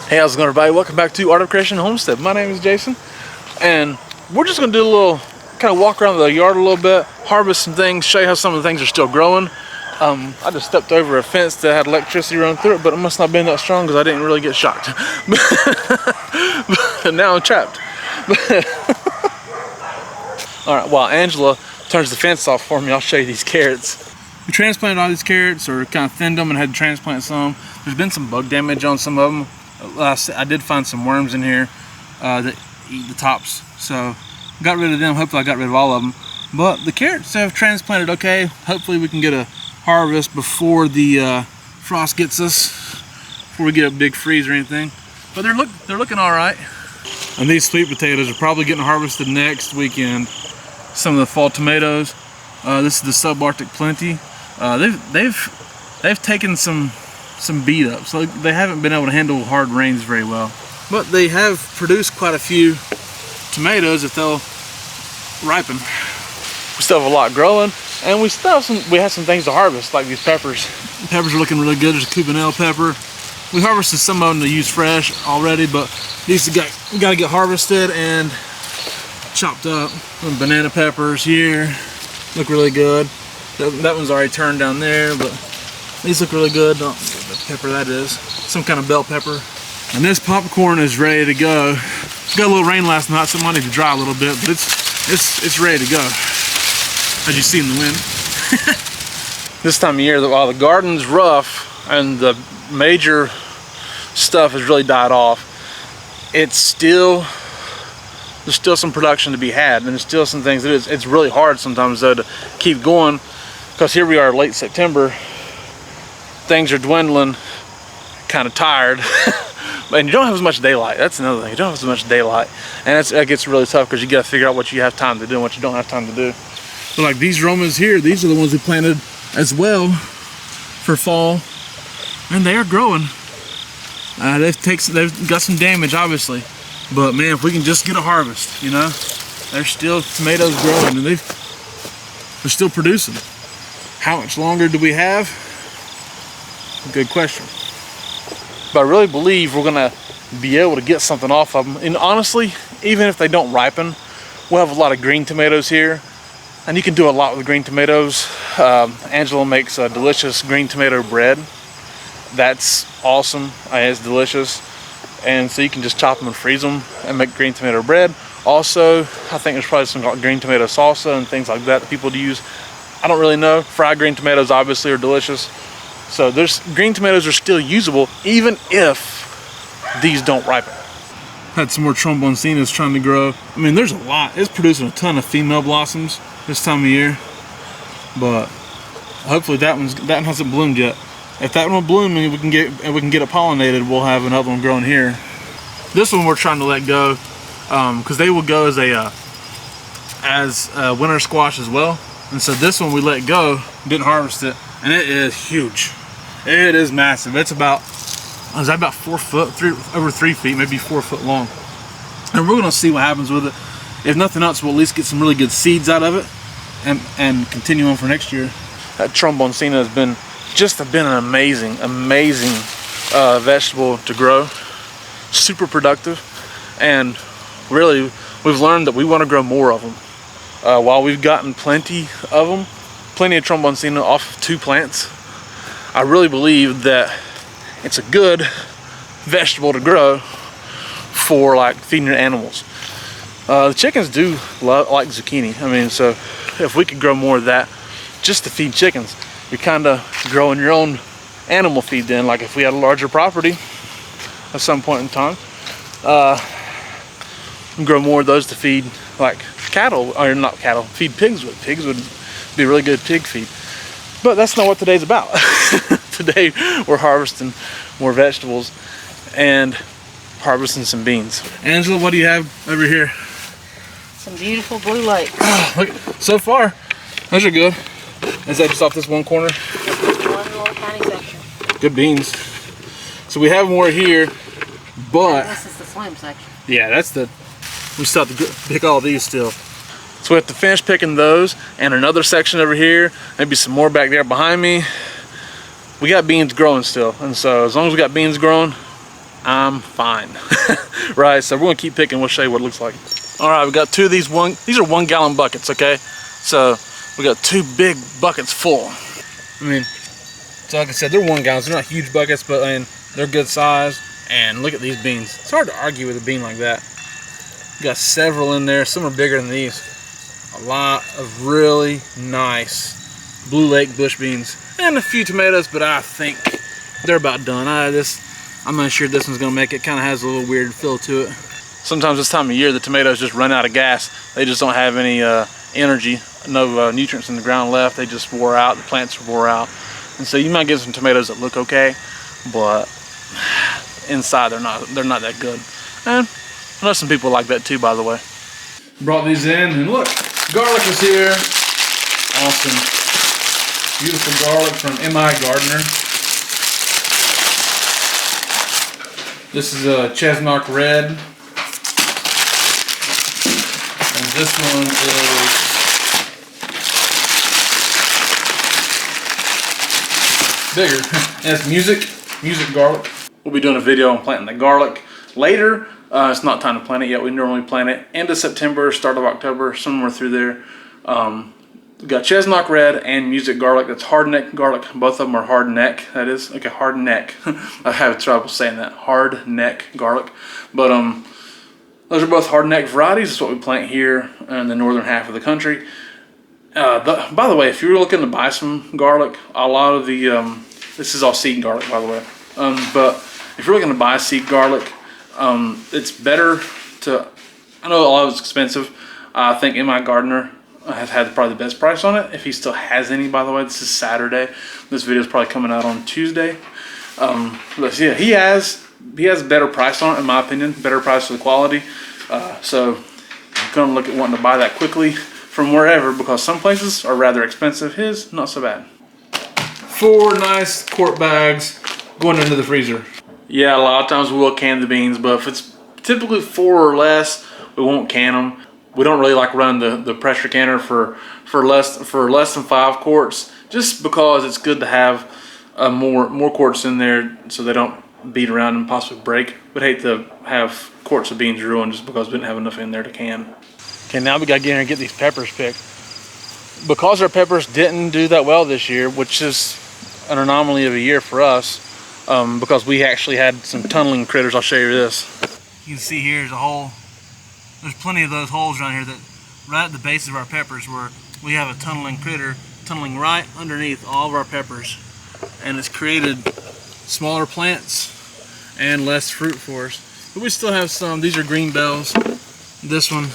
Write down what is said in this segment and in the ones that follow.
Hey, how's it going, everybody? Welcome back to Art of Creation Homestead. My name is Jason, and we're just going to do a little kind of walk around the yard a little bit, harvest some things, show you how some of the things are still growing. I just stepped over a fence that had electricity running through it, but it must not have been that strong because I didn't really get shocked. But now I'm trapped. Alright, while Angela turns the fence off for me, I'll show you these carrots. We transplanted all these carrots, or kind of thinned them and had to transplant some. There's been some bug damage on some of them. I did find some worms in here that eat the tops, so got rid of them. Hopefully I got rid of all of them, but the carrots have transplanted okay. Hopefully we can get a harvest before the frost gets us, before we get a big freeze or anything. But they're looking all right. And these sweet potatoes are probably getting harvested next weekend. Some of the fall tomatoes. This is the subarctic plenty. They've taken some beat up, so they haven't been able to handle hard rains very well. But they have produced quite a few tomatoes if they'll ripen. We still have a lot growing, and we have some things to harvest, like these peppers. The peppers are looking really good. There's a Cubanelle pepper. We harvested some of them to use fresh already, but these got to get harvested and chopped up. Some banana peppers here look really good. That one's already turned down there, but these look really good. Don't get the pepper that is. Some kind of bell pepper. And this popcorn is ready to go. Got a little rain last night, so it might need to dry a little bit, but it's ready to go. As you see in the wind. This time of year, while the garden's rough and the major stuff has really died off, there's still some production to be had, and there's still some things that it's really hard sometimes though to keep going, because here we are late September. Things are dwindling, kind of tired. And you don't have as much daylight. That's another thing. You don't have as much daylight, and that gets really tough because you got to figure out what you have time to do and what you don't have time to do. So like these Romas here, these are the ones we planted as well for fall, and they are growing. They've got some damage, obviously, but man, if we can just get a harvest, you know, there's still tomatoes growing, and they're still producing. How much longer do we have? Good question. But I really believe we're gonna be able to get something off of them. And honestly, even if they don't ripen, we'll have a lot of green tomatoes here, and you can do a lot with green tomatoes. Angela makes a delicious green tomato bread. That's awesome. It's delicious. And so you can just chop them and freeze them and make green tomato bread. Also, I think there's probably some green tomato salsa and things like that people use. I don't really know. Fried green tomatoes obviously are delicious. So green tomatoes are still usable even if these don't ripen. Had some more tromboncinas trying to grow. I mean, there's a lot. It's producing a ton of female blossoms this time of year, but hopefully that one hasn't bloomed yet. If that one will bloom and we can get it pollinated, we'll have another one growing here. This one we're trying to let go because they will go as a winter squash as well. And so this one we let go, didn't harvest it, and it is huge. It is massive. It's about 4 foot, over 3 feet, maybe 4 foot long. And we're gonna see what happens with it. If nothing else, we'll at least get some really good seeds out of it and continue on for next year. That tromboncina has been an amazing vegetable to grow. Super productive, and really we've learned that we want to grow more of them. While we've gotten plenty of tromboncina off of 2 plants, I really believe that it's a good vegetable to grow for like feeding your animals. The chickens do like zucchini. I mean, so if we could grow more of that just to feed chickens, you're kind of growing your own animal feed then. Like if we had a larger property at some point in time, grow more of those to feed like cattle, or not cattle, feed pigs with. Pigs would be really good pig feed. But that's not what today's about. Today we're harvesting more vegetables and harvesting some beans. Angela, what do you have over here? Some beautiful blue lights. Look, so far, those are good. Is that just off this one corner? One little tiny section. Good beans. So we have more here, but this is the slim section. Yeah, we still have to pick all these still. So we have to finish picking those, and another section over here, maybe some more back there behind me. We got beans growing still, and so as long as we got beans growing, I'm fine. Right, so we're gonna keep picking. We'll show you what it looks like. All right, we got two of these. These are 1 gallon buckets, okay? So we got 2 big buckets full. I mean, so like I said, they're 1 gallons. They're not huge buckets, but I mean, they're good size. And look at these beans. It's hard to argue with a bean like that. We got several in there. Some are bigger than these. A lot of really nice Blue Lake bush beans and a few tomatoes, but I think they're about done. I'm not sure this one's gonna make it. Kind of has a little weird feel to it. Sometimes this time of year the tomatoes just run out of gas. They just don't have any energy, no nutrients in the ground left. They just wore out. The plants wore out, and so you might get some tomatoes that look okay, but inside they're not that good. And I know some people like that too, by the way. Brought these in, and look, garlic is here. Awesome. Beautiful garlic from M.I. Gardner. This is a Chesnock Red. And this one is bigger. And it's music garlic. We'll be doing a video on planting the garlic later. It's not time to plant it yet. We normally plant it end of September, start of October, somewhere through there. We got Chesnock Red and music garlic. That's hard neck garlic. Both of them are hard neck. That is like a hard neck. I have trouble saying that. Hard neck garlic. But those are both hard neck varieties. That's what we plant here in the northern half of the country. By the way, if you're looking to buy some garlic, a lot of the this is all seed garlic, by the way. But if you're looking to buy seed garlic, it's better to. I know a lot of it's expensive. I think M.I. Gardner has had probably the best price on it, if he still has any, by the way. This is Saturday. This video is probably coming out on Tuesday. But yeah, he has better price on it, in my opinion. Better price for the quality. So I'm gonna look at wanting to buy that quickly from wherever, because some places are rather expensive. His, not so bad. 4 nice quart bags going into the freezer. Yeah, a lot of times we will can the beans, but if it's typically 4 or less, we won't can them. We don't really like running the pressure canner for less than 5 quarts, just because it's good to have more quarts in there so they don't beat around and possibly break. We'd hate to have quarts of beans ruined just because we didn't have enough in there to can. Okay, now we gotta get in here and get these peppers picked. Because our peppers didn't do that well this year, which is an anomaly of a year for us, because we actually had some tunneling critters. I'll show you this. You can see here's a hole. There's plenty of those holes around here that right at the base of our peppers where we have a tunneling critter tunneling right underneath all of our peppers, and it's created smaller plants and less fruit for us. But we still have some. These are green bells. This one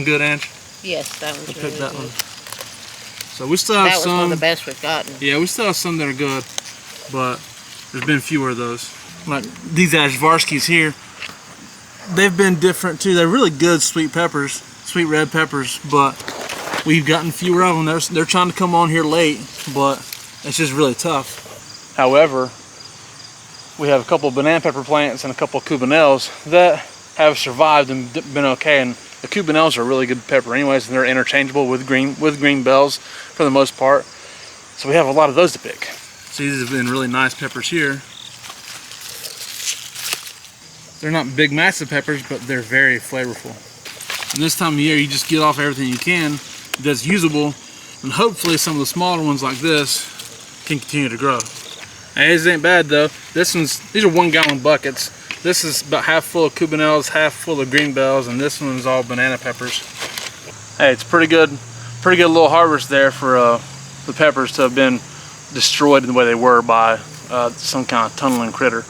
good, Ange? Yes, that was really that good. one. So we still have some. That was one of the best we've gotten. Yeah, we still have some that are good, but there's been fewer of those. Like these Ajvarskis here, they've been different too. They're really good sweet peppers, sweet red peppers, but we've gotten fewer of them. They're trying to come on here late, but it's just really tough. However, we have a couple of banana pepper plants and a couple of Cubanelles that have survived and been okay. And the Cubanelles are really good pepper anyways, and they're interchangeable with green bells for the most part. So we have a lot of those to pick. So these have been really nice peppers here. They're not big, massive peppers, but they're very flavorful. And this time of year, you just get off everything you can that's usable, and hopefully some of the smaller ones like this can continue to grow. Hey, this ain't bad though. These are 1 gallon buckets. This is about half full of Cubanelles, half full of green bells, and this one's all banana peppers. Hey, it's pretty good little harvest there for the peppers to have been destroyed in the way they were by some kind of tunneling critter.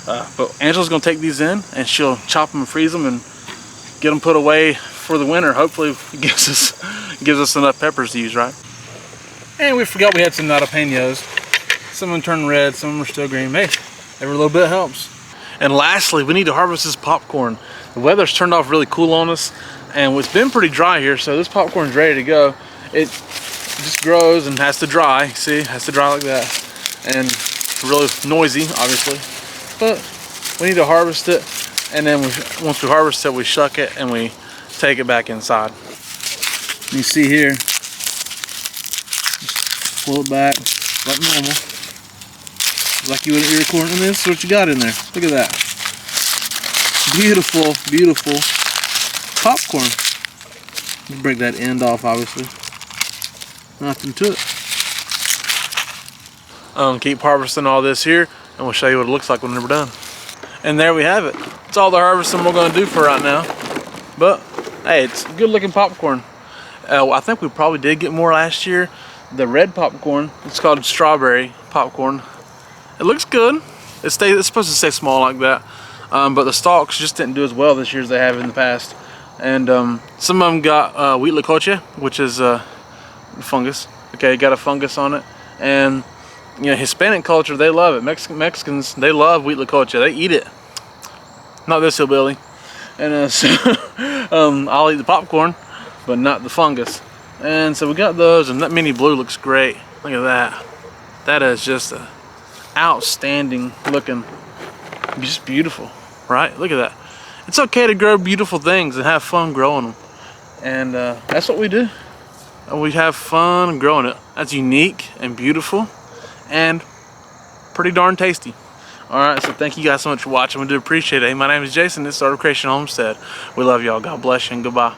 But Angela's gonna take these in and she'll chop them and freeze them and get them put away for the winter. Hopefully it gives us enough peppers to use, right? And we forgot we had some jalapenos. Some of them turned red, some of them are still green. Hey, every little bit helps. And lastly, we need to harvest this popcorn. The weather's turned off really cool on us, and it's been pretty dry here, so this popcorn's ready to go. It just grows and has to dry. See, it has to dry like that. And it's really noisy, obviously. But we need to harvest it, and then once we harvest it, we shuck it and we take it back inside. You see here, just pull it back like normal. Like you wouldn't be recording this. What you got in there? Look at that. beautiful, beautiful popcorn. Break that end off, obviously. Nothing to it. Keep harvesting all this here, and we'll show you what it looks like when we're done. And there we have it. It's all the harvesting we're going to do for right now. But hey, it's good looking popcorn. I think we probably did get more last year. The red popcorn, it's called strawberry popcorn. It looks good. It's supposed to stay small like that. But the stalks just didn't do as well this year as they have in the past. And some of them got huitlacoche, which is fungus. Okay, got a fungus on it. And you know, Hispanic culture, they love it. Mexicans, they love huitlacoche. They eat it. Not this hillbilly. And so I'll eat the popcorn, but not the fungus. And so we got those, and that mini blue looks great. Look at that. That is just a outstanding looking, just beautiful, right? Look at that. It's okay to grow beautiful things and have fun growing them. And that's what we do. We have fun growing it. That's unique and beautiful and pretty darn tasty. Alright, so thank you guys so much for watching. We do appreciate it. Hey, my name is Jason. This is Art of Creation Homestead. We love y'all. God bless you and goodbye.